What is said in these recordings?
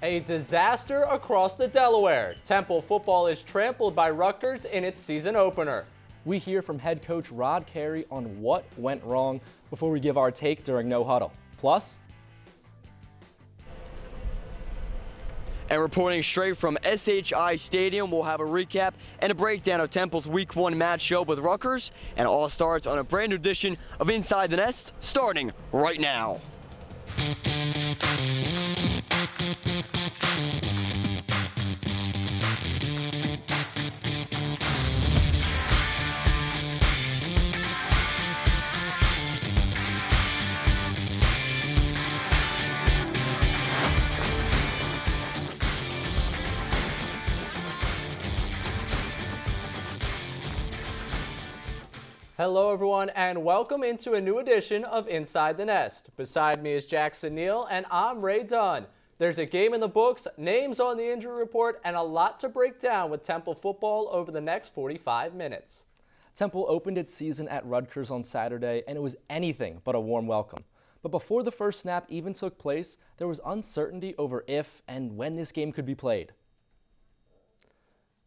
A disaster across the Delaware. Temple football is trampled by Rutgers in its season opener. We hear from head coach Rod Carey on what went wrong before we give our take during No Huddle. Plus, and reporting straight from SHI Stadium, we'll have a recap and a breakdown of Temple's Week 1 matchup with Rutgers, and it all starts on a brand new edition of Inside the Nest, starting right now. Hello everyone and welcome into a new edition of Inside the Nest. Beside me is Jackson Neal and I'm Ray Dunn. There's a game in the books, names on the injury report, and a lot to break down with Temple football over the next 45 minutes. Temple opened its season at Rutgers on Saturday and it was anything but a warm welcome. But before the first snap even took place, there was uncertainty over if and when this game could be played.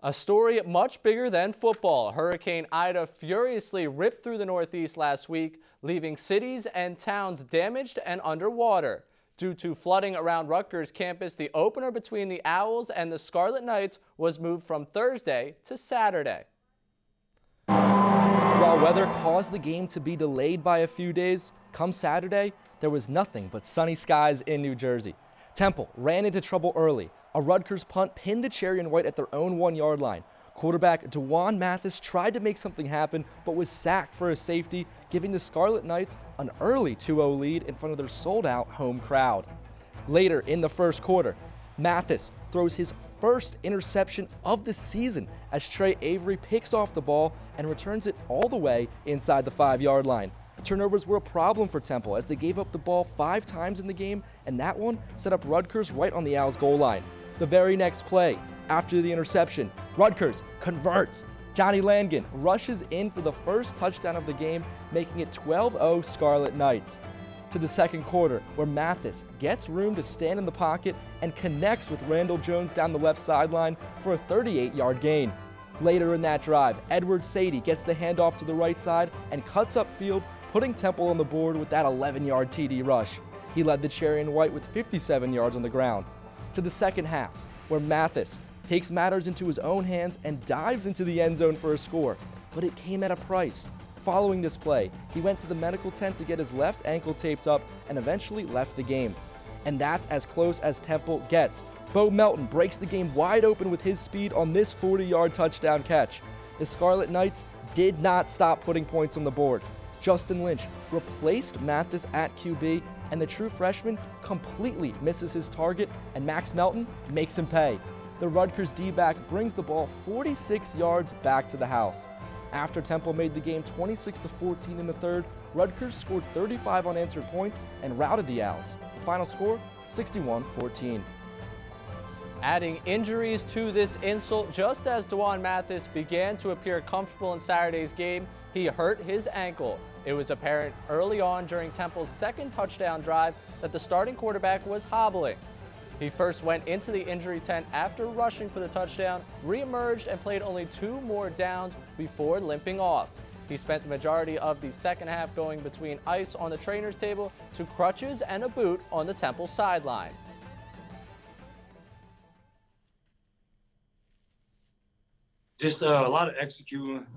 A story much bigger than football. Hurricane Ida furiously ripped through the Northeast last week, leaving cities and towns damaged and underwater. Due to flooding around Rutgers campus, the opener between the Owls and the Scarlet Knights was moved from Thursday to Saturday. While weather caused the game to be delayed by a few days, come Saturday, there was nothing but sunny skies in New Jersey. Temple ran into trouble early. A Rutgers punt pinned the Cherry and White at their own 1-yard line. Quarterback DeJuan Mathis tried to make something happen, but was sacked for a safety, giving the Scarlet Knights an early 2-0 lead in front of their sold-out home crowd. Later in the first quarter, Mathis throws his first interception of the season as Trey Avery picks off the ball and returns it all the way inside the 5-yard line. Turnovers were a problem for Temple as they gave up the ball 5 times in the game, and that one set up Rutgers right on the Owls' goal line. The very next play, after the interception, Rutgers converts. Johnny Langan rushes in for the first touchdown of the game, making it 12-0 Scarlet Knights. To the second quarter, where Mathis gets room to stand in the pocket and connects with Randall Jones down the left sideline for a 38-yard gain. Later in that drive, Edward Sadie gets the handoff to the right side and cuts upfield, putting Temple on the board with that 11-yard TD rush. He led the Cherry and White with 57 yards on the ground. To the second half, where Mathis takes matters into his own hands and dives into the end zone for a score, but it came at a price. Following this play, he went to the medical tent to get his left ankle taped up and eventually left the game. And that's as close as Temple gets. Bo Melton breaks the game wide open with his speed on this 40-yard touchdown catch. The Scarlet Knights did not stop putting points on the board. Justin Lynch replaced Mathis at QB, and the true freshman completely misses his target, and Max Melton makes him pay. The Rutgers D-back brings the ball 46 yards back to the house. After Temple made the game 26-14 in the third, Rutgers scored 35 unanswered points and routed the Owls. The final score, 61-14. Adding injuries to this insult, just as DeJuan Mathis began to appear comfortable in Saturday's game, he hurt his ankle. It was apparent early on during Temple's second touchdown drive that the starting quarterback was hobbling. He first went into the injury tent after rushing for the touchdown, re-emerged and played only 2 more downs before limping off. He spent the majority of the second half going between ice on the trainer's table to crutches and a boot on the Temple sideline. Just a lot of executing,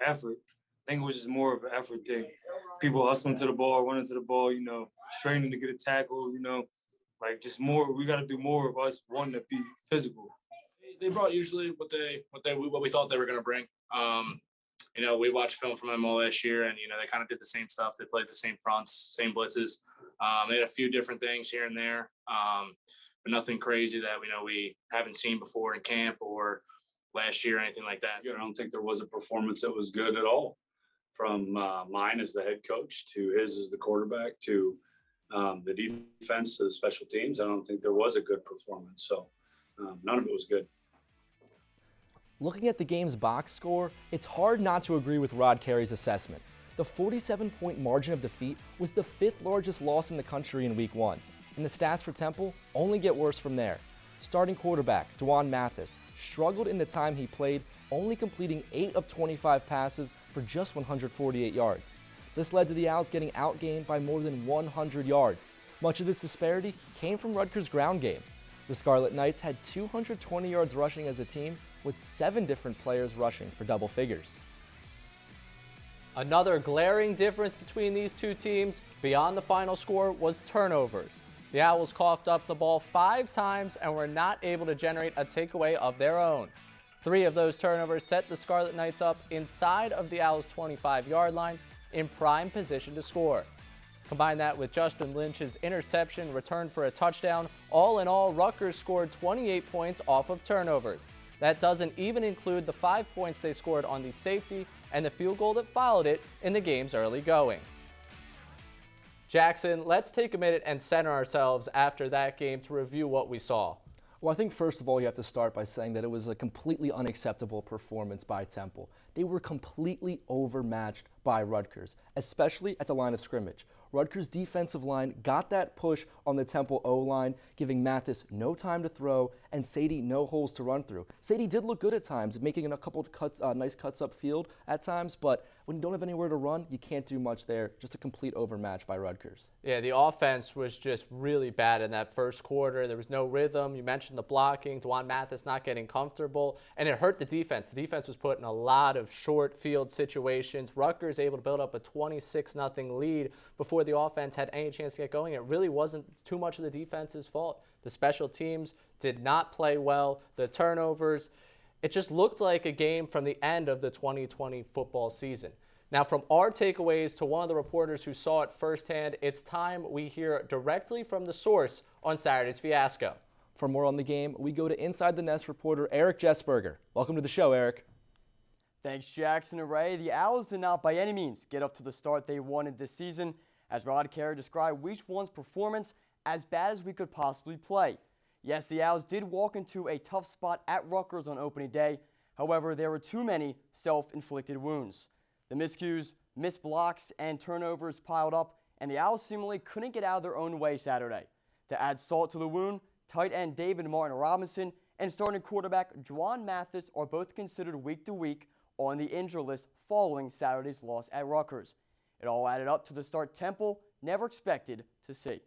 effort. I think it was just more of an effort thing. People hustling to the ball, running to the ball, straining to get a tackle, just more. We got to do more of us wanting to be physical. They brought usually what we thought they were going to bring. We watched film from them all last year, and they kind of did the same stuff. They played the same fronts, same blitzes. They had a few different things here and there, but nothing crazy that we haven't seen before in camp or last year or anything like that. I don't think there was a performance that was good at all, from mine as the head coach to his as the quarterback to the defense to the special teams. I don't think there was a good performance. So none of it was good. Looking at the game's box score, it's hard not to agree with Rod Carey's assessment. The 47-point margin of defeat was the 5th largest loss in the country in Week 1. And the stats for Temple only get worse from there. Starting quarterback Dwan Mathis struggled in the time he played, only completing 8 of 25 passes for just 148 yards. This led to the Owls getting outgained by more than 100 yards. Much of this disparity came from Rutgers' ground game. The Scarlet Knights had 220 yards rushing as a team, with 7 different players rushing for double figures. Another glaring difference between these two teams, beyond the final score, was turnovers. The Owls coughed up the ball 5 times and were not able to generate a takeaway of their own. 3 of those turnovers set the Scarlet Knights up inside of the Owls' 25-yard line in prime position to score. Combine that with Justin Lynch's interception returned for a touchdown. All in all, Rutgers scored 28 points off of turnovers. That doesn't even include the 5 points they scored on the safety and the field goal that followed it in the game's early going. Jackson, let's take a minute and center ourselves after that game to review what we saw. Well, I think first of all, you have to start by saying that it was a completely unacceptable performance by Temple. They were completely overmatched by Rutgers, especially at the line of scrimmage. Rutgers' defensive line got that push on the Temple O-line, giving Mathis no time to throw and Sadie no holes to run through. Sadie did look good at times, making a couple cuts, nice cuts upfield at times, but when you don't have anywhere to run, you can't do much there. Just a complete overmatch by Rutgers. Yeah, the offense was just really bad in that first quarter. There was no rhythm. You mentioned the blocking, Dwan Mathis not getting comfortable, and it hurt the defense. The defense was put in a lot of short field situations. Rutgers able to build up a 26-0 lead before the offense had any chance to get going. It really wasn't too much of the defense's fault. The special teams did not play well. The turnovers, it just looked like a game from the end of the 2020 football season. Now, from our takeaways to one of the reporters who saw it firsthand, it's time we hear directly from the source on Saturday's fiasco. For more on the game, we go to Inside the Nest reporter Eric Jessberger. Welcome to the show, Eric. Thanks, Jackson and Ray. The Owls did not by any means get up to the start they wanted this season, as Rod Carey described Week 1's performance as bad as we could possibly play. Yes, the Owls did walk into a tough spot at Rutgers on opening day. However, there were too many self-inflicted wounds. The miscues, missed blocks, and turnovers piled up, and the Owls seemingly couldn't get out of their own way Saturday. To add salt to the wound, tight end David Martin Robinson and starting quarterback Dwan Mathis are both considered week to week on the injury list following Saturday's loss at Rutgers. It all added up to the start Temple never expected to see.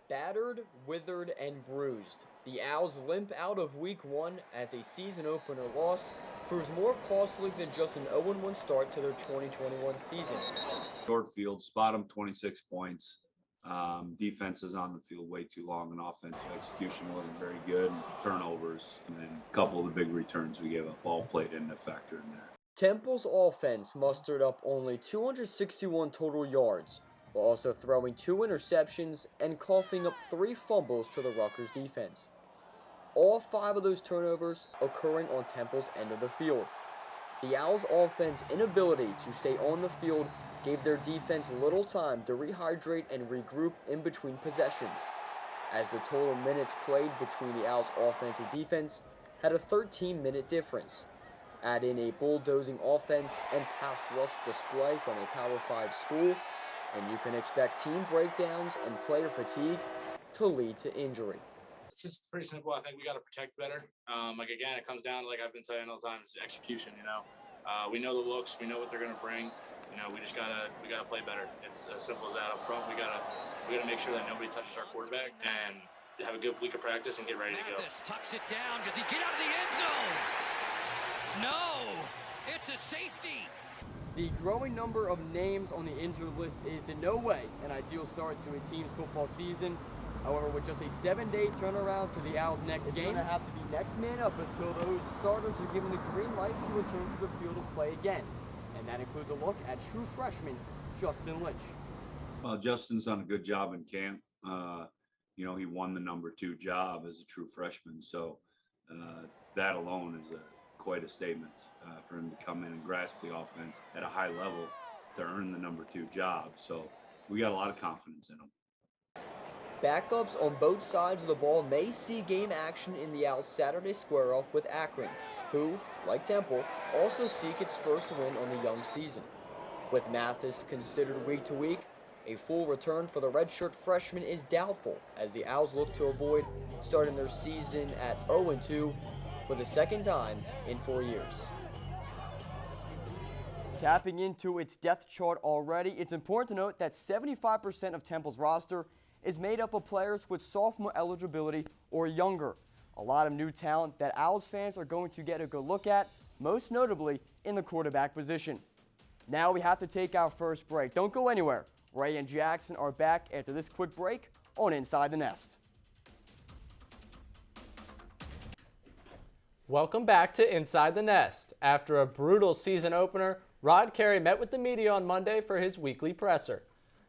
Battered, withered, and bruised, the Owls limp out of Week 1 as a season opener loss proves more costly than just an 0-1 start to their 2021 season. Short field, spot them 26 points. Defense is on the field way too long, and offensive execution wasn't very good. Turnovers, and then a couple of the big returns we gave up all played in a factor in there. Temple's offense mustered up only 261 total yards, while also throwing 2 interceptions and coughing up 3 fumbles to the Rutgers defense. All 5 of those turnovers occurring on Temple's end of the field. The Owls' offense inability to stay on the field gave their defense little time to rehydrate and regroup in between possessions, as the total minutes played between the Owls' offense and defense had a 13-minute difference. Add in a bulldozing offense and pass rush display from a Power 5 school, and you can expect team breakdowns and player fatigue to lead to injury. It's just pretty simple. I think we got to protect better. Again, it comes down to, like I've been saying all the time, it's execution. We know the looks, we know what they're going to bring. We just we gotta play better. It's as simple as that. Up front, we gotta make sure that nobody touches our quarterback and have a good week of practice and get ready to go. Mathis tucks it down. Does he get out of the end zone? No, it's a safety. The growing number of names on the injured list is in no way an ideal start to a team's football season. However, with just a 7-day turnaround to the Owls' next game, it's going to have to be next man up until those starters are given the green light to return to the field of play again. And that includes a look at true freshman Justin Lynch. Well, Justin's done a good job in camp. He won the number 2 job as a true freshman. So that alone is quite a statement for him to come in and grasp the offense at a high level to earn the number 2 job. So we got a lot of confidence in him. Backups on both sides of the ball may see game action in the Owls' Saturday square-off with AKRON, who, like Temple, also seek its first win on the young season. With Mathis considered week to week, A full return for the redshirt freshman is doubtful as the Owls look to avoid starting their season at 0-2 for the second time in 4 years. Tapping into its depth chart already, it's important to note that 75% of Temple's roster is made up of players with sophomore eligibility or younger. A lot of new talent that Owls fans are going to get a good look at, most notably in the quarterback position. Now we have to take our first break. Don't go anywhere. Ray and Jackson are back after this quick break on Inside the Nest. Welcome back to Inside the Nest. After a brutal season opener, Rod Carey met with the media on Monday for his weekly presser.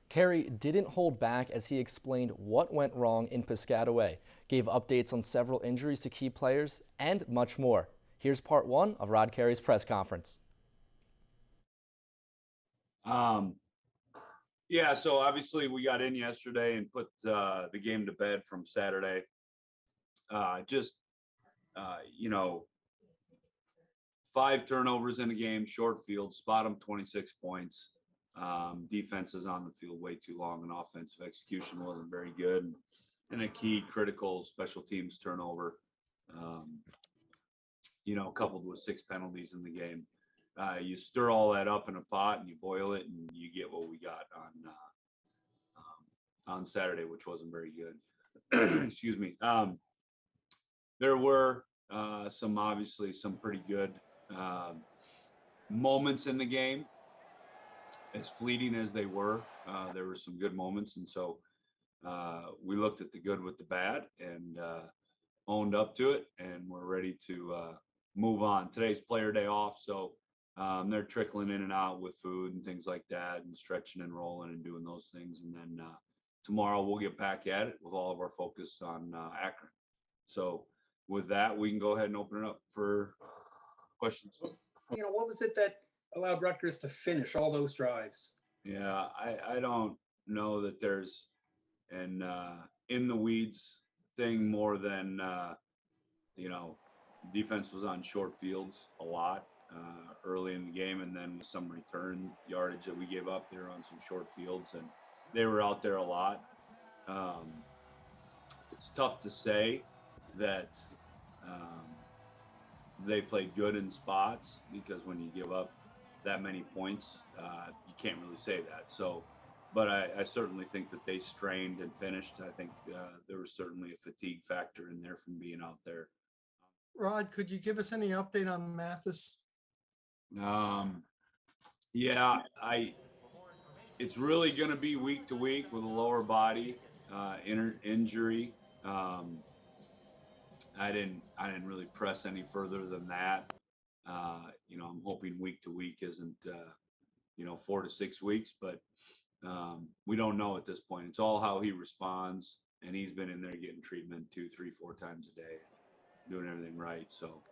Carey didn't hold back as he explained what went wrong in Piscataway, gave updates on several injuries to key players, and much more. Here's part one of Rod Carey's press conference. Yeah, so obviously we got in yesterday and put the game to bed from Saturday. You know, 5 turnovers in a game, short field, spot them 26 points. Defense is on the field way too long, and offensive execution wasn't very good. And a key critical special teams turnover, coupled with 6 penalties in the game. You stir all that up in a pot and you boil it, and you get what we got on Saturday, which wasn't very good. Excuse me. There were some pretty good moments in the game. As fleeting as they were, there were some good moments, and so we looked at the good with the bad and owned up to it, and we're ready to move on. Today's player day off, so they're trickling in and out with food and things like that, and stretching and rolling and doing those things, and then tomorrow we'll get back at it with all of our focus on AKRON. So with that, we can go ahead and open it up for questions. What was it that allowed Rutgers to finish all those drives? Yeah, I don't know that there's an in the weeds thing more than defense was on short fields a lot early in the game, and then with some return yardage that we gave up, they were on some short fields, and they were out there a lot. It's tough to say that they played good in spots, because when you give up that many points, you can't really say that. So, but I certainly think that they strained and finished. I think there was certainly a fatigue factor in there from being out there. Rod, could you give us any update on Mathis? Yeah, it's really going to be week to week with a lower body injury. I didn't really press any further than that. I'm hoping week to week isn't 4 to 6 weeks, but we don't know at this point. It's all how he responds, and he's been in there getting treatment 2, 3, 4 times a day, doing everything right. So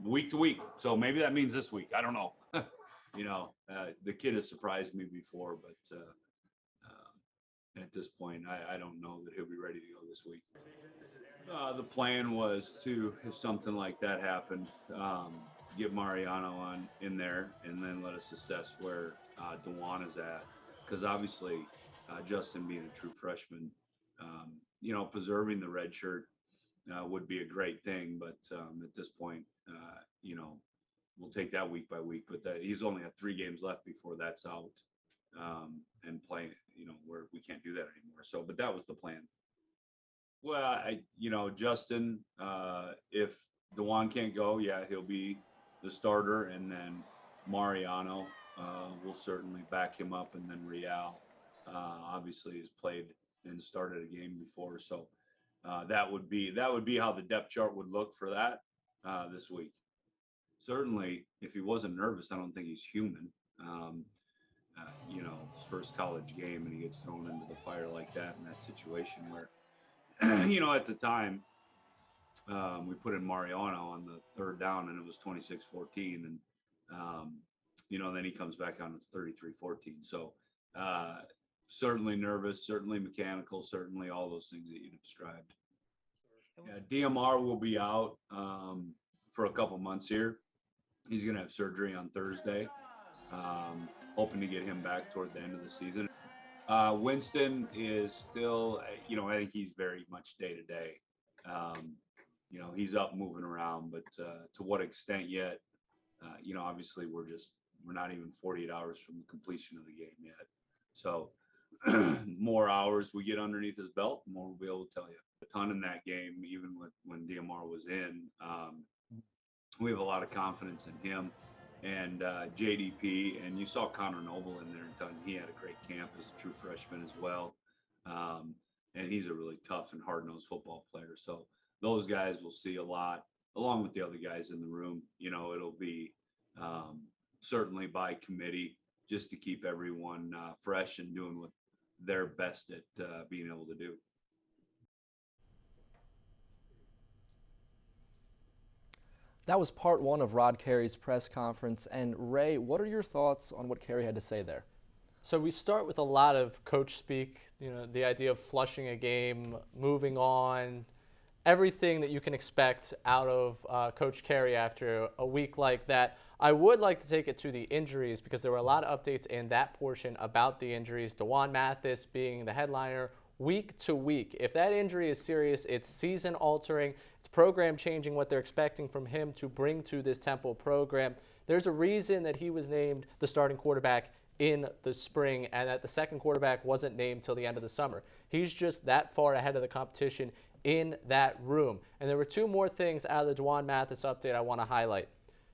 week to week. So maybe that means this week. I don't know. The kid has surprised me before, but at this point, I don't know that he'll be ready to go this week. The plan was to, if something like that happened, get Mariano in there, and then let us assess where DeJuan is at. Because obviously, Justin being a true freshman, preserving the red shirt would be a great thing. But at this point, we'll take that week by week. But he's only got 3 games left before that's out, and playing, where we can't do that anymore. So, but that was the plan. Well, Justin, if DeJuan can't go, yeah, he'll be the starter, and then Mariano will certainly back him up, and then Real obviously has played and started a game before, so that would be how the depth chart would look for that this week. Certainly, if he wasn't nervous, I don't think he's human. His first college game, and he gets thrown into the fire like that in that situation where, at the time, we put in Mariano on the 3rd down, and it was 26-14, and then he comes back on, it's 33-14. So certainly nervous, certainly mechanical, certainly all those things that you described. Yeah, DMR will be out for a couple months here. He's going to have surgery on Thursday. Hoping to get him back toward the end of the season. Winston is still, I think he's very much day to day. He's up moving around, but to what extent yet? Obviously we're not even 48 hours from the completion of the game yet. So more hours we get underneath his belt, the more we'll be able to tell you. A ton in that game, even when DMR was in. We have a lot of confidence in him and JDP, and you saw Connor Noble in there and done. He had a great camp as a true freshman as well. And he's a really tough and hard-nosed football player. So those guys will see a lot, along with the other guys in the room. It'll be certainly by committee, just to keep everyone fresh and doing what they're best at being able to do. That was part one of Rod Carey's press conference. And Ray, what are your thoughts on what Carey had to say there? So we start with a lot of coach speak, the idea of flushing a game, moving on, everything that you can expect out of Coach Carey after a week like that. I would like to take it to the injuries because there were a lot of updates in that portion about the injuries. DeJuan Mathis being the headliner week to week. If that injury is serious, it's season altering. It's program changing what they're expecting from him to bring to this Temple program. There's a reason that he was named the starting quarterback in the spring and that the second quarterback wasn't named till the end of the summer. He's just that far ahead of the competition in that room. And there were two more things out of the DeJuan Mathis update I want to highlight.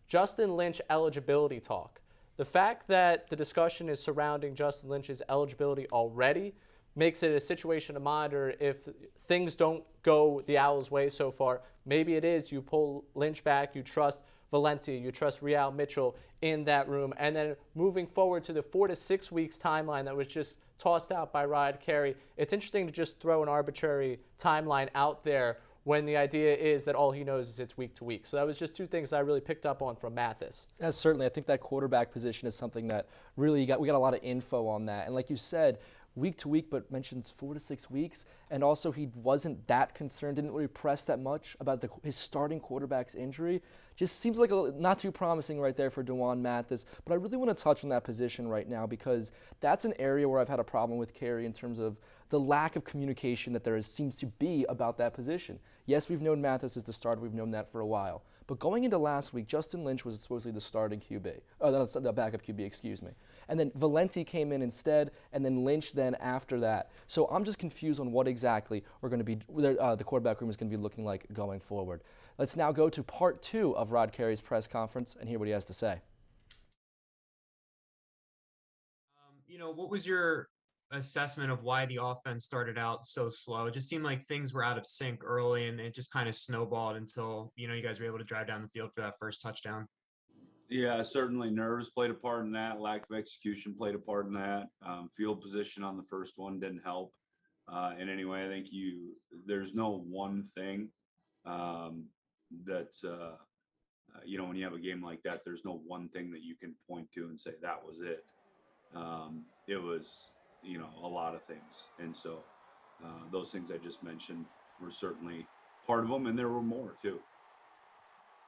Justin Lynch eligibility talk. The fact that the discussion is surrounding Justin Lynch's eligibility already makes it a situation to monitor. If things don't go the Owls' way so far, maybe it is you pull Lynch back, you trust Valencia, you trust Real Mitchell in that room. And then moving forward to the 4 to 6 weeks timeline that was just tossed out by Rod Carey, it's interesting to just throw an arbitrary timeline out there when the idea is that all he knows is it's week to week. So that was just two things I really picked up on from Mathis. Yes, certainly. I think that quarterback position is something that really we got a lot of info on that. And like you said, week to week, but mentions 4 to 6 weeks. And also he wasn't that concerned, didn't really press that much about his starting quarterback's injury. Just seems like not too promising right there for DeJuan Mathis. But I really want to touch on that position right now because that's an area where I've had a problem with Carey in terms of the lack of communication that seems to be about that position. Yes, we've known Mathis as the starter. We've known that for a while. But going into last week, Justin Lynch was supposedly the starting QB. The backup QB, excuse me. And then Valenti came in instead, and then Lynch then after that. So I'm just confused on what exactly the quarterback room is going to be looking like going forward. Let's now go to part two of Rod Carey's press conference and hear what he has to say. What was your assessment of why the offense started out so slow? It just seemed like things were out of sync early and it just kind of snowballed until, you guys were able to drive down the field for that first touchdown. Yeah, certainly nerves played a part in that. Lack of execution played a part in that. Field position on the first one didn't help in any way. I think there's no one thing that when you have a game like that, there's no one thing that you can point to and say that was it. It was a lot of things. And so those things I just mentioned were certainly part of them, and there were more too.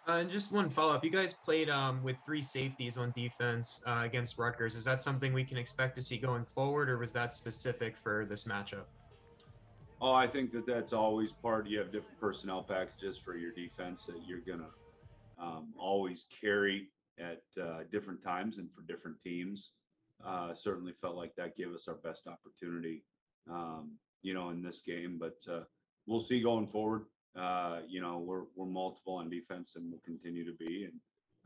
And just one follow-up. You guys played with 3 safeties on defense against Rutgers. Is that something we can expect to see going forward, or was that specific for this matchup? Oh, I think that's always part. You have different personnel packages for your defense that you're going to always carry at different times and for different teams. Certainly felt like that gave us our best opportunity, in this game. But we'll see going forward. We're multiple on defense, and we'll continue to be,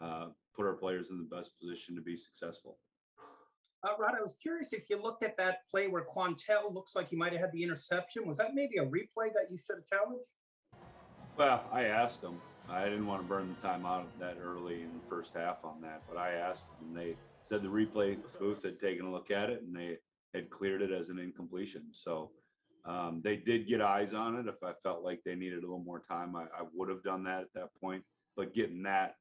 and put our players in the best position to be successful. Rod, I was curious if you looked at that play where Quantel looks like he might have had the interception. Was that maybe a replay that you should have challenged? Well, I asked them. I didn't want to burn the time out that early in the first half on that, but I asked them, and they said the replay booth had taken a look at it, and they had cleared it as an incompletion. So they did get eyes on it. If I felt like they needed a little more time, I would have done that at that point. But getting that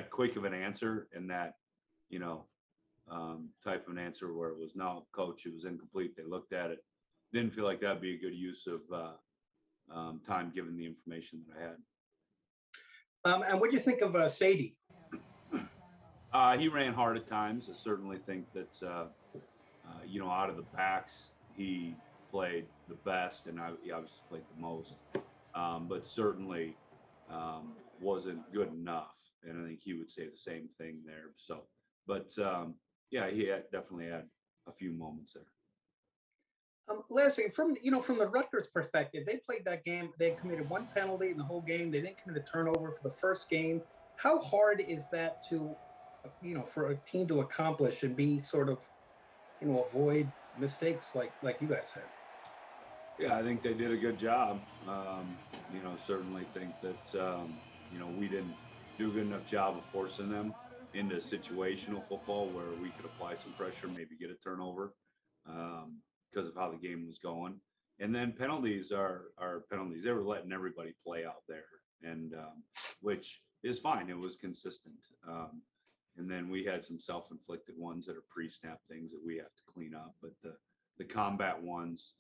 quick of an answer and that, type of an answer where it was, no, coach, it was incomplete. They looked at it. Didn't feel like that'd be a good use of time given the information that I had. And what do you think of Sadie? He ran hard at times. I certainly think that, out of the backs, he played the best, and he obviously played the most. But certainly wasn't good enough, and I think he would say the same thing there. So, but he definitely had a few moments there. Last thing, from the Rutgers perspective, they played that game. They committed one penalty in the whole game. They didn't commit a turnover for the first game. How hard is that to, for a team to accomplish and be sort of, avoid mistakes like you guys had? Yeah, I think they did a good job. Certainly think that we didn't do a good enough job of forcing them into situational football where we could apply some pressure, maybe get a turnover. Because of how the game was going. And then penalties are penalties. They were letting everybody play out there, and which is fine. It was consistent. And then we had some self-inflicted ones that are pre-snap things that we have to clean up. But the combat ones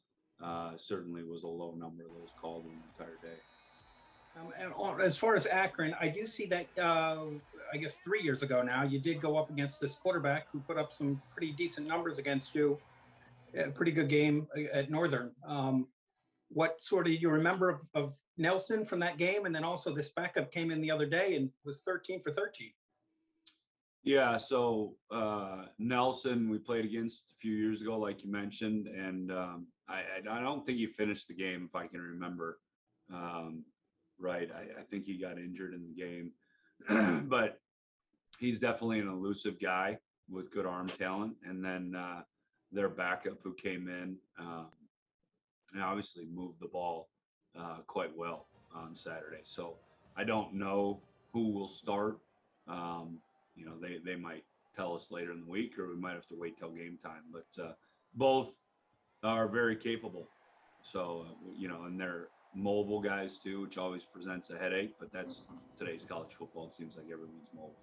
certainly was a low number of those called the entire day. And as far as Akron, I do see that, I guess 3 years ago now, you did go up against this quarterback who put up some pretty decent numbers against you. A pretty good game at Northern. What sort of you remember of Nelson from that game? And then also this backup came in the other day and was 13 for 13. Yeah, so Nelson, we played against a few years ago, like you mentioned, and I don't think he finished the game, if I can remember right. I think he got injured in the game, but he's definitely an elusive guy with good arm talent. And then their backup who came in and obviously moved the ball quite well on Saturday. So I don't know who will start. They might tell us later in the week, or we might have to wait till game time. But both are very capable. So, and they're mobile guys too, which always presents a headache. But that's today's college football. It seems like everyone's mobile.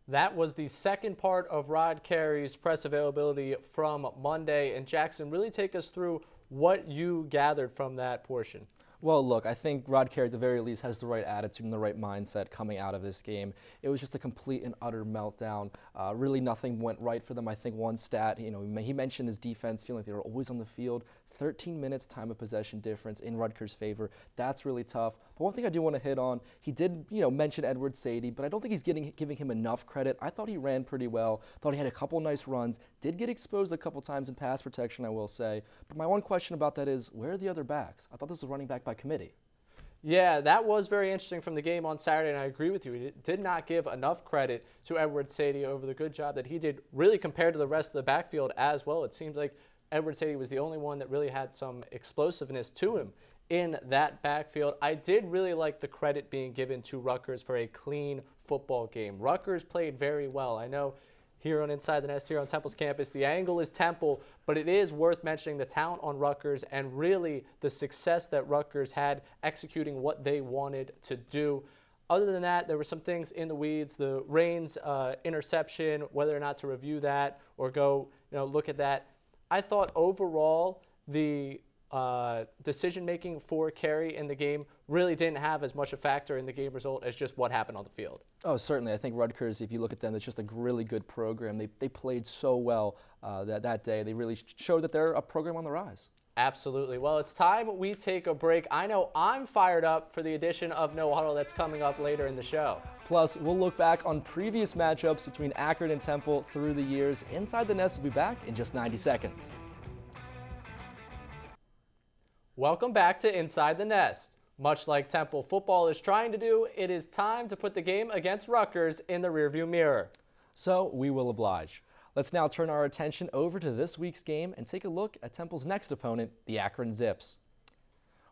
That was the second part of Rod Carey's press availability from Monday. And Jackson, really take us through what you gathered from that portion. Well, look, I think Rod Carey at the very least has the right attitude and the right mindset coming out of this game. It was just a complete and utter meltdown. Really nothing went right for them. I think one stat, he mentioned his defense feeling like they were always on the field. 13 minutes time of possession difference in Rutgers' favor. That's really tough. But one thing I do want to hit on, he did, mention Edward Sadie, but I don't think he's giving him enough credit. I thought he ran pretty well. Thought he had a couple nice runs. Did get exposed a couple times in pass protection, I will say. But my one question about that is, where are the other backs? I thought this was running back by committee. Yeah, that was very interesting from the game on Saturday, and I agree with you. He did not give enough credit to Edward Sadie over the good job that he did, really compared to the rest of the backfield as well. It seemed like Edward Sadie was the only one that really had some explosiveness to him in that backfield. I did really like the credit being given to Rutgers for a clean football game. Rutgers played very well. I know here on Inside the Nest, here on Temple's campus, the angle is Temple, but it is worth mentioning the talent on Rutgers and really the success that Rutgers had executing what they wanted to do. Other than that, there were some things in the weeds. The Reigns interception, whether or not to review that or go look at that. I thought overall the decision-making for Carey in the game really didn't have as much a factor in the game result as just what happened on the field. Oh, certainly. I think Rutgers, if you look at them, it's just a really good program. They played so well that day. They really showed that they're a program on the rise. Absolutely. Well, it's time we take a break. I know I'm fired up for the edition of No Huddle that's coming up later in the show. Plus, we'll look back on previous matchups between Akron and Temple through the years. Inside the Nest will be back in just 90 seconds. Welcome back to Inside the Nest. Much like Temple football is trying to do, it is time to put the game against Rutgers in the rearview mirror. So we will oblige. Let's now turn our attention over to this week's game and take a look at Temple's next opponent, the Akron Zips.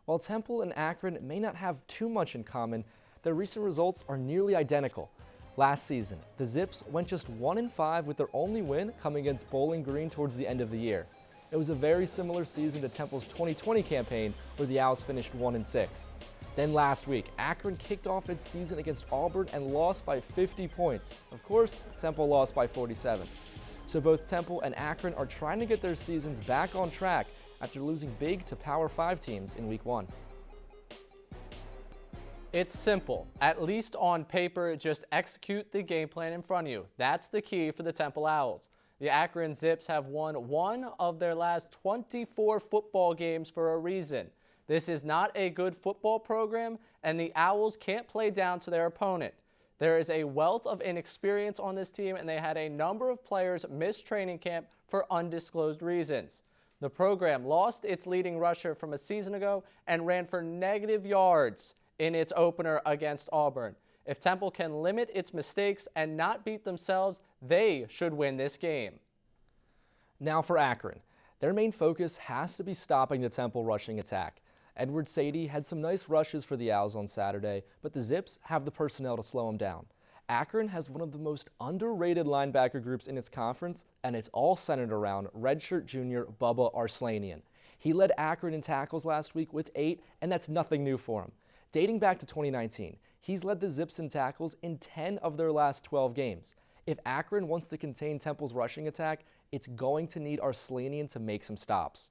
While Temple and Akron may not have too much in common, their recent results are nearly identical. Last season, the Zips went just 1-5 with their only win coming against Bowling Green towards the end of the year. It was a very similar season to Temple's 2020 campaign where the Owls finished 1-6. Then last week, Akron kicked off its season against Auburn and lost by 50 points. Of course, Temple lost by 47. So both Temple and Akron are trying to get their seasons back on track after losing big to Power 5 teams in Week 1. It's simple. At least on paper, just execute the game plan in front of you. That's the key for the Temple Owls. The Akron Zips have won one of their last 24 football games for a reason. This is not a good football program, and the Owls can't play down to their opponent. There is a wealth of inexperience on this team, and they had a number of players miss training camp for undisclosed reasons. The program lost its leading rusher from a season ago and ran for negative yards in its opener against Auburn. If Temple can limit its mistakes and not beat themselves, they should win this game. Now for Akron. Their main focus has to be stopping the Temple rushing attack. Edward Sadie had some nice rushes for the Owls on Saturday, but the Zips have the personnel to slow him down. Akron has one of the most underrated linebacker groups in its conference, and it's all centered around redshirt junior Bubba Arslanian. He led Akron in tackles last week with 8, and that's nothing new for him. Dating back to 2019, he's led the Zips in tackles in 10 of their last 12 games. If Akron wants to contain Temple's rushing attack, it's going to need Arslanian to make some stops.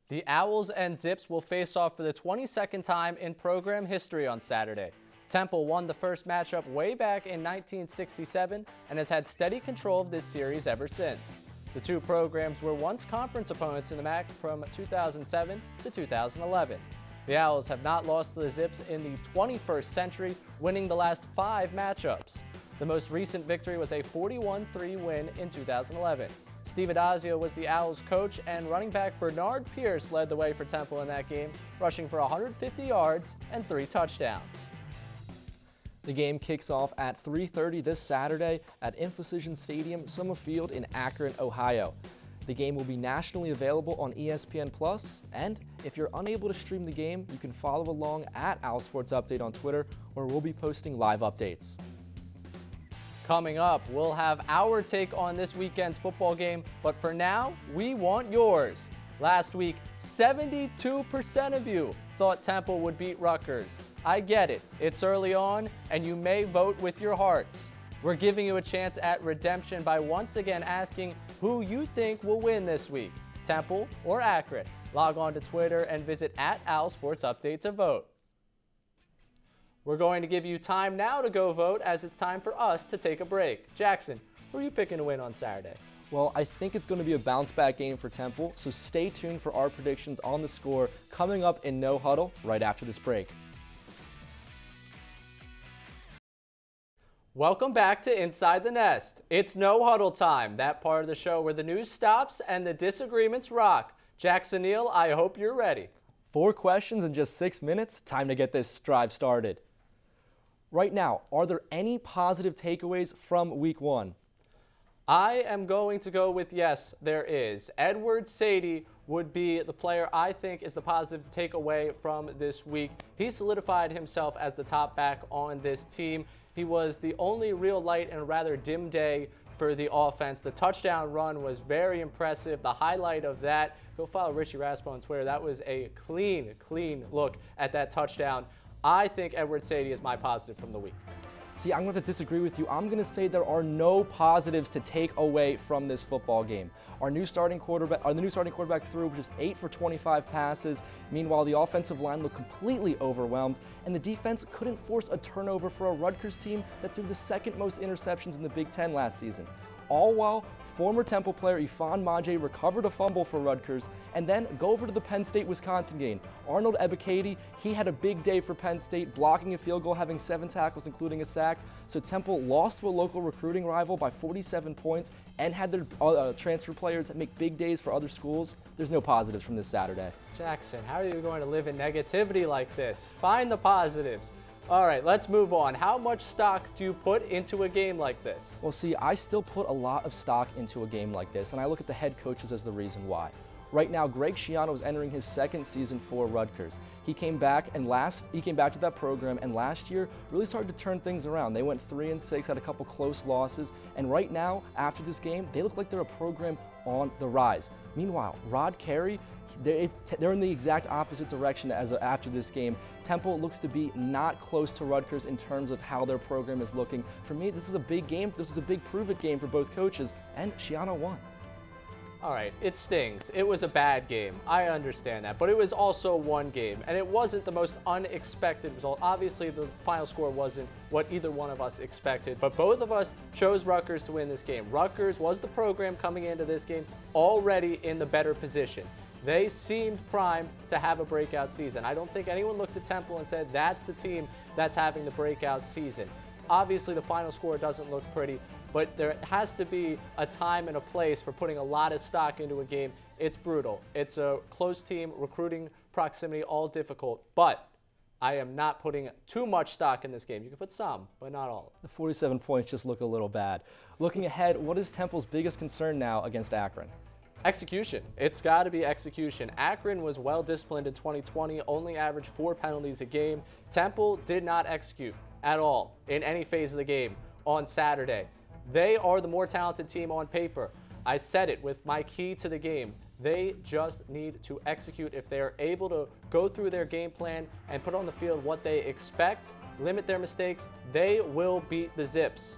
The Owls and Zips will face off for the 22nd time in program history on Saturday. Temple won the first matchup way back in 1967 and has had steady control of this series ever since. The two programs were once conference opponents in the MAC from 2007 to 2011. The Owls have not lost to the Zips in the 21st century, winning the last 5 matchups. The most recent victory was a 41-3 win in 2011. Steve Adazio was the Owls coach, and running back Bernard Pierce led the way for Temple in that game, rushing for 150 yards and 3 touchdowns. The game kicks off at 3:30 this Saturday at Infocision Stadium, Summer Field in Akron, Ohio. The game will be nationally available on ESPN+, and if you're unable to stream the game, you can follow along at Owl Sports Update on Twitter, where we'll be posting live updates. Coming up, we'll have our take on this weekend's football game, but for now, we want yours. Last week, 72% of you thought Temple would beat Rutgers. I get it, it's early on, and you may vote with your hearts. We're giving you a chance at redemption by once again asking who you think will win this week, Temple or Akron. Log on to Twitter and visit @OwlSportsUpdate to vote. We're going to give you time now to go vote, as it's time for us to take a break. Jackson, who are you picking to win on Saturday? Well, I think it's going to be a bounce-back game for Temple, so stay tuned for our predictions on the score coming up in No Huddle right after this break. Welcome back to Inside the Nest. It's No Huddle time, that part of the show where the news stops and the disagreements rock. Jackson Neal, I hope you're ready. 4 questions in just 6 minutes. Time to get this drive started. Right now, are there any positive takeaways from Week 1? I am going to go with yes, there is. Edward Sadie would be the player I think is the positive takeaway from this week. He solidified himself as the top back on this team. He was the only real light in a rather dim day for the offense. The touchdown run was very impressive. The highlight of that, go follow Richie Raspo on Twitter. That was a clean look at that touchdown. I think Edward Sadie is my positive from the week. See, I'm going to disagree with you. I'm going to say there are no positives to take away from this football game. The new starting quarterback threw just 8 for 25 passes. Meanwhile, the offensive line looked completely overwhelmed, and the defense couldn't force a turnover for a Rutgers team that threw the 2nd most interceptions in the Big Ten last season. All while former Temple player Ifan Maje recovered a fumble for Rutgers, and then go over to the Penn State-Wisconsin game. Arnold Ebiketie, he had a big day for Penn State, blocking a field goal, having 7 tackles, including a sack. So Temple lost to a local recruiting rival by 47 points and had their transfer players make big days for other schools. There's no positives from this Saturday. Jackson, how are you going to live in negativity like this? Find the positives. All right, let's move on. How much stock do you put into a game like this? Well, see, I still put a lot of stock into a game like this, and I look at the head coaches as the reason why. Right now, Greg Schiano is entering his 2nd season for Rutgers. He came back to that program, and last year really started to turn things around. They went 3-6, had a couple close losses, and right now, after this game, they look like they're a program on the rise. Meanwhile, Rod Carey, they're in the exact opposite direction after this game. Temple looks to be not close to Rutgers in terms of how their program is looking. For me, this is a big game. This is a big prove-it game for both coaches, and Schiano won. All right, it stings. It was a bad game. I understand that, but it was also one game, and it wasn't the most unexpected result. Obviously, the final score wasn't what either one of us expected, but both of us chose Rutgers to win this game. Rutgers was the program coming into this game already in the better position. They seemed primed to have a breakout season. I don't think anyone looked at Temple and said, that's the team that's having the breakout season. Obviously, the final score doesn't look pretty, but there has to be a time and a place for putting a lot of stock into a game. It's brutal. It's a close team, recruiting proximity, all difficult, but I am not putting too much stock in this game. You can put some, but not all. The 47 points just look a little bad. Looking ahead, what is Temple's biggest concern now against Akron? Execution. It's got to be execution. Akron was well disciplined in 2020, only averaged 4 penalties a game. Temple did not execute at all in any phase of the game on Saturday. They are the more talented team on paper. I said it with my key to the game. They just need to execute. If they are able to go through their game plan and put on the field what they expect, limit their mistakes, they will beat the Zips.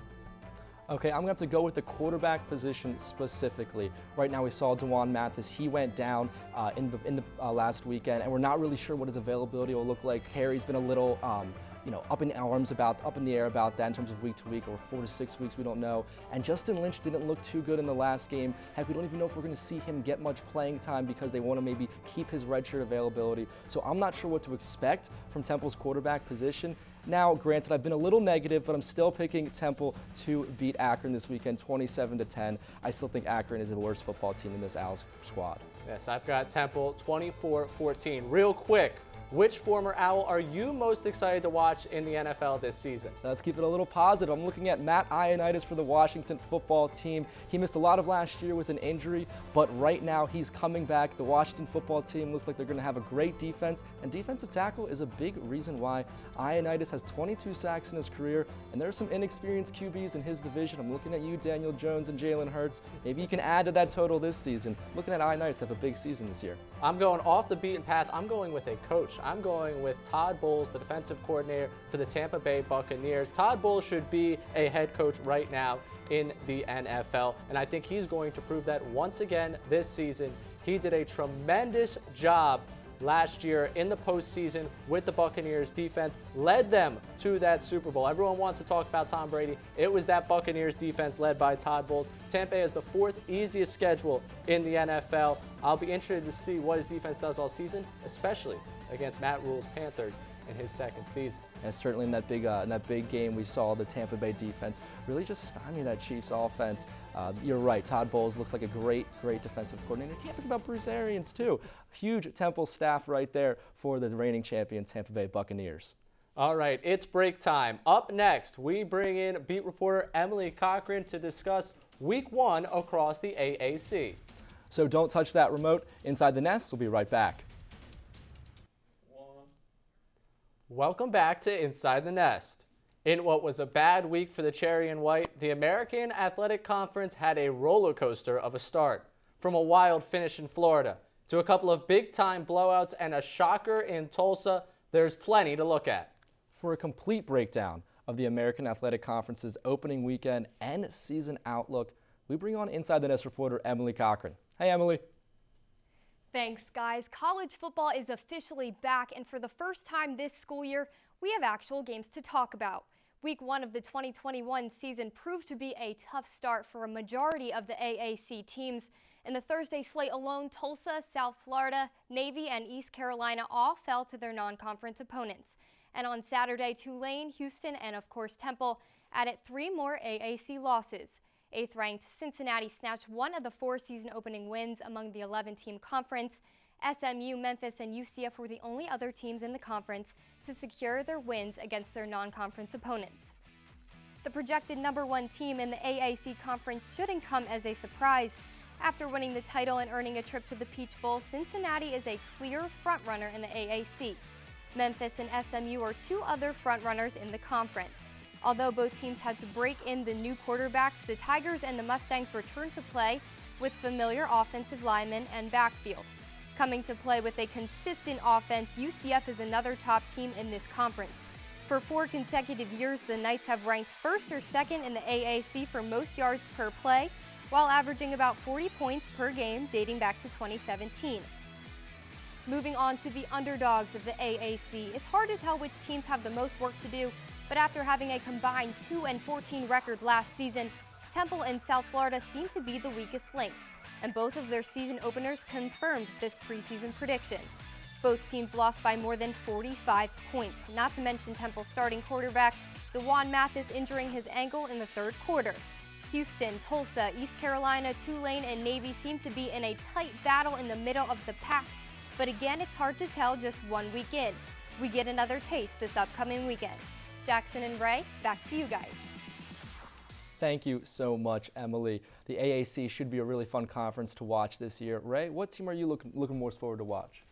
Okay, I'm going to have to go with the quarterback position specifically. Right now we saw DeJuan Mathis. He went down in the last weekend, and we're not really sure what his availability will look like. Harry's been a little up in the air about that in terms of week to week or 4 to 6 weeks, we don't know. And Justin Lynch didn't look too good in the last game. Heck, we don't even know if we're going to see him get much playing time because they want to maybe keep his redshirt availability. So I'm not sure what to expect from Temple's quarterback position. Now, granted, I've been a little negative, but I'm still picking Temple to beat Akron this weekend, 27-10. I still think Akron is a worse football team in this Owls squad. Yes, I've got Temple 24-14. Real quick, which former Owl are you most excited to watch in the NFL this season? Let's keep it a little positive. I'm looking at Matt Ioannidis for the Washington football team. He missed a lot of last year with an injury, but right now he's coming back. The Washington football team looks like they're going to have a great defense, and defensive tackle is a big reason why. Ioannidis has 22 sacks in his career, and there are some inexperienced QBs in his division. I'm looking at you, Daniel Jones and Jalen Hurts. Maybe you can add to that total this season. Looking at Ioannidis to have a big season this year. I'm going off the beaten path. I'm going with a coach. I'm going with Todd Bowles, the defensive coordinator for the Tampa Bay Buccaneers. Todd Bowles should be a head coach right now in the NFL, and I think he's going to prove that once again this season. He did a tremendous job last year in the postseason with the Buccaneers defense, led them to that Super Bowl. Everyone wants to talk about Tom Brady. It was that Buccaneers defense led by Todd Bowles. Tampa has the 4th easiest schedule in the NFL. I'll be interested to see what his defense does all season, especially against Matt Rule's Panthers in his second season. And certainly in that big game, we saw the Tampa Bay defense really just stymie that Chiefs offense. You're right, Todd Bowles looks like a great defensive coordinator. Can't forget about Bruce Arians too. Huge Temple staff right there for the reigning champion Tampa Bay Buccaneers. All right, it's break time. Up next, we bring in beat reporter Emily Cochran to discuss Week 1 across the AAC. So don't touch that remote. Inside the Nest, we'll be right back. Welcome back to Inside the Nest. In what was a bad week for the Cherry and White, the American Athletic Conference had a roller coaster of a start. From a wild finish in Florida to a couple of big-time blowouts and a shocker in Tulsa, there's plenty to look at. For a complete breakdown of the American Athletic Conference's opening weekend and season outlook, we bring on Inside the Nest reporter Emily Cochran. Hey, Emily. Thanks, guys. College football is officially back, and for the first time this school year, we have actual games to talk about. Week 1 of the 2021 season proved to be a tough start for a majority of the AAC teams. In the Thursday slate alone, Tulsa, South Florida, Navy, and East Carolina all fell to their non-conference opponents. And on Saturday, Tulane, Houston, and of course Temple added 3 more AAC losses. 8th-ranked Cincinnati snatched 1 of the 4 season-opening wins among the 11-team conference. SMU, Memphis, and UCF were the only other teams in the conference to secure their wins against their non-conference opponents. The projected #1 team in the AAC conference shouldn't come as a surprise. After winning the title and earning a trip to the Peach Bowl, Cincinnati is a clear frontrunner in the AAC. Memphis and SMU are 2 other frontrunners in the conference. Although both teams had to break in the new quarterbacks, the Tigers and the Mustangs returned to play with familiar offensive linemen and backfield. Coming to play with a consistent offense, UCF is another top team in this conference. For 4 consecutive years, the Knights have ranked 1st or 2nd in the AAC for most yards per play, while averaging about 40 points per game dating back to 2017. Moving on to the underdogs of the AAC, it's hard to tell which teams have the most work to do, but after having a combined 2-14 record last season, Temple and South Florida seem to be the weakest links, and both of their season openers confirmed this preseason prediction. Both teams lost by more than 45 points, not to mention Temple starting quarterback DeJuan Mathis injuring his ankle in the third quarter. Houston, Tulsa, East Carolina, Tulane, and Navy seem to be in a tight battle in the middle of the pack, but again, it's hard to tell just 1 week in. We get another taste this upcoming weekend. Jackson and Ray, back to you guys. Thank you so much, Emily. The AAC should be a really fun conference to watch this year. Ray, what team are you looking most forward to watch?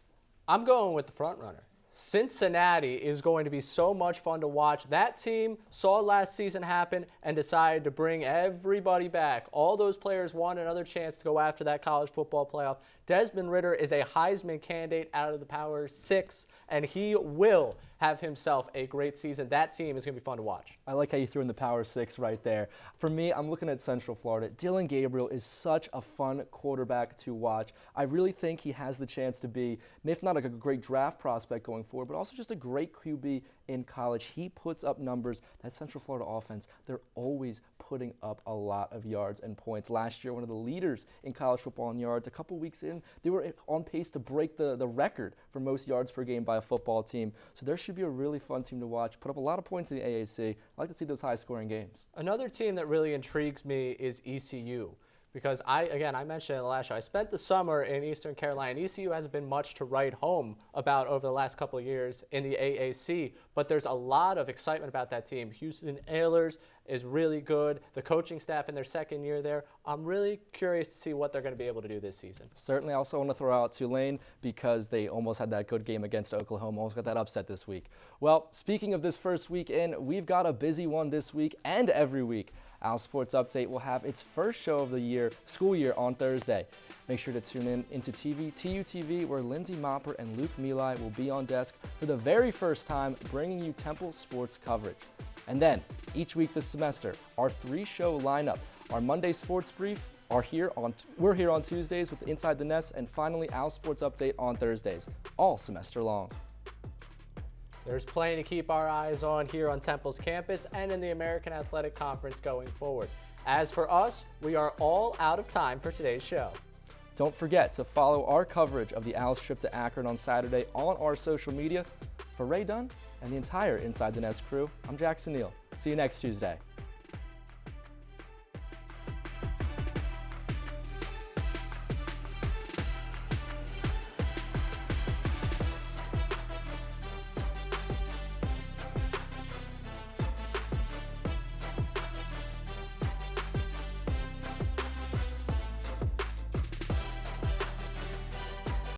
I'm going with the front runner. Cincinnati is going to be so much fun to watch. That team saw last season happen and decided to bring everybody back. All those players want another chance to go after that college football playoff. Desmond Ridder is a Heisman candidate out of the Power 6, and he will have himself a great season. That team is going to be fun to watch. I like how you threw in the Power 6 right there. For me, I'm looking at Central Florida. Dylan Gabriel is such a fun quarterback to watch. I really think he has the chance to be, if not like a great draft prospect going forward, but also just a great QB in college. He puts up numbers. That Central Florida offense, they're always putting up a lot of yards and points. Last year, one of the leaders in college football in yards. A couple weeks in, they were on pace to break the record for most yards per game by a football team. So there should be a really fun team to watch. Put up a lot of points in the AAC. I like to see those high-scoring games. Another team that really intrigues me is ECU. Because I mentioned in the last show, I spent the summer in Eastern Carolina. ECU hasn't been much to write home about over the last couple of years in the AAC, but there's a lot of excitement about that team. Houston Ahlers is really good. The coaching staff in their second year there, I'm really curious to see what they're going to be able to do this season. Certainly, I also want to throw out Tulane because they almost had that good game against Oklahoma, almost got that upset this week. Well, speaking of this first week in, we've got a busy one this week and every week. Our Sports Update will have its first show of the year, school year, on Thursday. Make sure to tune in into TUTV, where Lindsay Mopper and Luke Milai will be on desk for the very first time, bringing you Temple sports coverage. And then, each week this semester, our 3-show lineup. Our Monday Sports Brief, we're here on Tuesdays with Inside the Nest, and finally, Our Sports Update on Thursdays, all semester long. There's plenty to keep our eyes on here on Temple's campus and in the American Athletic Conference going forward. As for us, we are all out of time for today's show. Don't forget to follow our coverage of the Owls trip to Akron on Saturday on our social media. For Ray Dunn and the entire Inside the Nest crew, I'm Jackson Neal. See you next Tuesday.